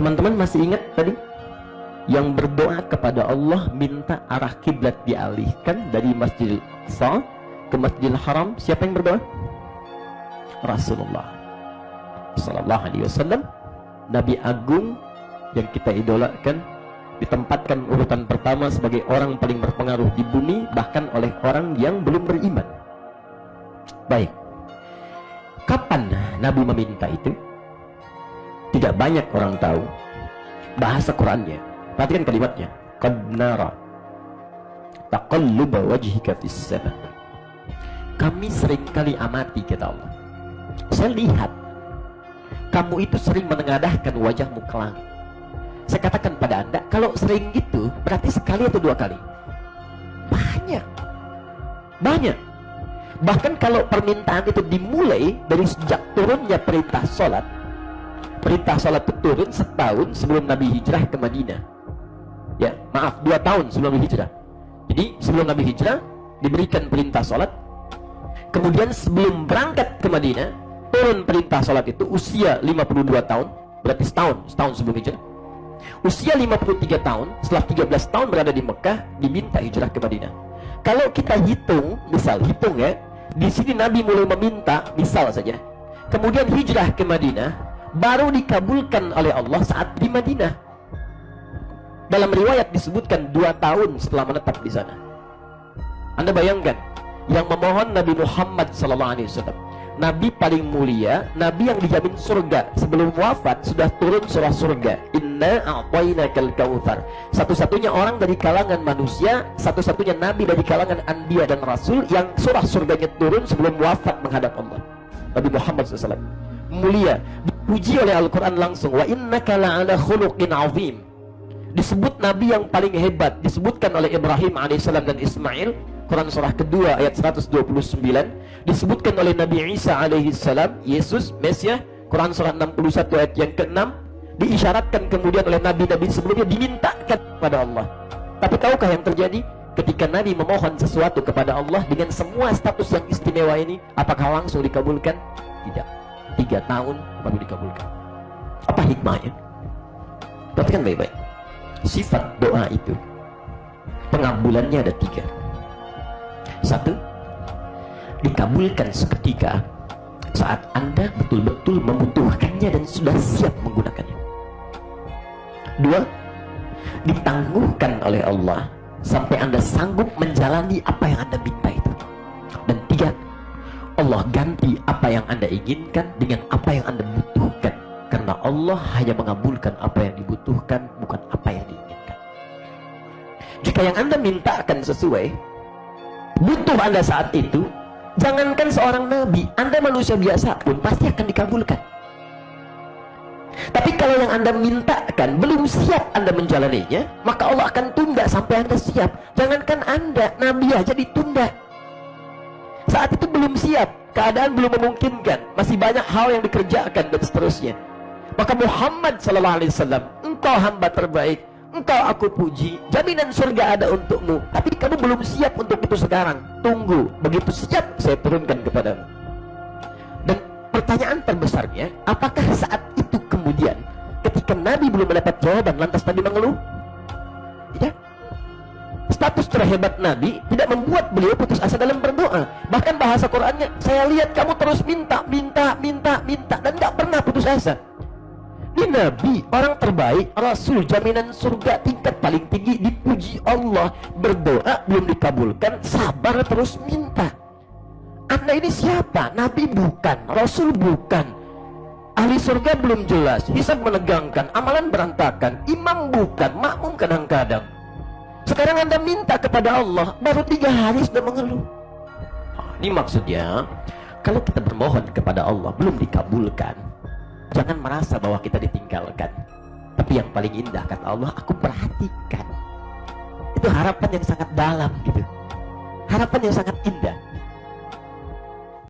Teman-teman masih ingat tadi? Yang berdoa kepada Allah minta arah kiblat dialihkan dari Masjidil Aqsa ke Masjidil Haram. Siapa yang berdoa? Rasulullah sallallahu alaihi wasallam, Nabi agung yang kita idolakan, ditempatkan urutan pertama sebagai orang paling berpengaruh di bumi, bahkan oleh orang yang belum beriman. Baik, kapan Nabi meminta itu? Tidak banyak orang tahu bahasa Qurannya. Perhatikan kalimatnya. Qad nara taqalluba wajhika fis sama. Kami seringkali amati, kata Allah. Saya lihat kamu itu sering menengadahkan wajahmu ke langit. Saya katakan pada Anda, kalau sering gitu berarti sekali atau dua kali? Banyak. Banyak. Bahkan kalau permintaan itu dimulai dari sejak turunnya perintah sholat. Perintah sholat itu turun setahun sebelum Nabi hijrah ke Madinah. Ya, maaf, 2 tahun sebelum Nabi hijrah. Jadi sebelum Nabi hijrah diberikan perintah sholat. Kemudian sebelum berangkat ke Madinah turun perintah sholat itu usia 52 tahun, berarti setahun sebelum hijrah. Usia 53 tahun, setelah 13 tahun berada di Mekah, diminta hijrah ke Madinah. Kalau kita hitung, misal hitung ya, di sini Nabi mulai meminta, misal saja, kemudian hijrah ke Madinah, baru dikabulkan oleh Allah saat di Madinah. Dalam riwayat disebutkan 2 tahun setelah menetap di sana. Anda bayangkan, yang memohon Nabi Muhammad SAW, Nabi paling mulia, Nabi yang dijamin surga. Sebelum wafat sudah turun surah surga. Inna a'tainakal kautsar. Satu-satunya orang dari kalangan manusia, satu-satunya Nabi dari kalangan Anbiya dan Rasul yang surah surganya turun sebelum wafat menghadap Allah. Nabi Muhammad SAW mulia, dipuji oleh Al-Quran langsung. Wa innaka la'ala khuluqin azim. Disebut Nabi yang paling hebat, disebutkan oleh Ibrahim alaihissalam dan Ismail, Quran surah kedua ayat 129. Disebutkan oleh Nabi Isa alaihissalam, Yesus, Mesias, Quran surah 61 ayat yang ke-6. Diisyaratkan kemudian oleh Nabi-Nabi sebelumnya, dimintakan kepada Allah. Tapi tahukah yang terjadi? Ketika Nabi memohon sesuatu kepada Allah dengan semua status yang istimewa ini, apakah langsung dikabulkan? Tidak. 3 tahun baru dikabulkan. Apa hikmahnya? Perhatikan baik-baik. Sifat doa itu, pengabulannya ada 3. 1, dikabulkan seketika saat Anda betul-betul membutuhkannya dan sudah siap menggunakannya. 2, ditangguhkan oleh Allah sampai Anda sanggup menjalani apa yang Anda minta itu. Dan 3, Allah ganti apa yang Anda inginkan dengan apa yang Anda butuhkan, karena Allah hanya mengabulkan apa yang dibutuhkan, bukan apa yang diinginkan. Jika yang Anda mintakan sesuai butuh Anda saat itu, jangankan seorang nabi, Anda manusia biasa pun pasti akan dikabulkan. Tapi kalau yang Anda mintakan belum siap Anda menjalaninya, maka Allah akan tunda sampai Anda siap. Jangankan Anda, nabi aja ditunda. Saat itu belum siap, keadaan belum memungkinkan, masih banyak hal yang dikerjakan dan seterusnya. Maka Muhammad SAW, engkau hamba terbaik, engkau aku puji, jaminan surga ada untukmu. Tapi kamu belum siap untuk itu sekarang. Tunggu, begitu siap saya turunkan kepadamu. Dan pertanyaan terbesarnya, apakah saat itu kemudian ketika Nabi belum mendapat jawaban lantas Nabi mengeluh? Tidak. Status terhebat Nabi tidak membuat beliau putus asa dalam berdoa. Bahkan bahasa Qurannya, saya lihat kamu terus minta dan gak pernah putus asa. Ini Nabi, orang terbaik, Rasul, jaminan surga tingkat paling tinggi, dipuji Allah, berdoa belum dikabulkan, sabar terus minta. Anda ini siapa? Nabi bukan, Rasul bukan, ahli surga belum jelas, hisab menegangkan, amalan berantakan, imam bukan, makmum kadang-kadang. Sekarang Anda minta kepada Allah, baru 3 hari sudah mengeluh. Ini maksudnya, kalau kita bermohon kepada Allah belum dikabulkan, jangan merasa bahwa kita ditinggalkan. Tapi yang paling indah, kata Allah, aku perhatikan. Itu harapan yang sangat dalam gitu. Harapan yang sangat indah.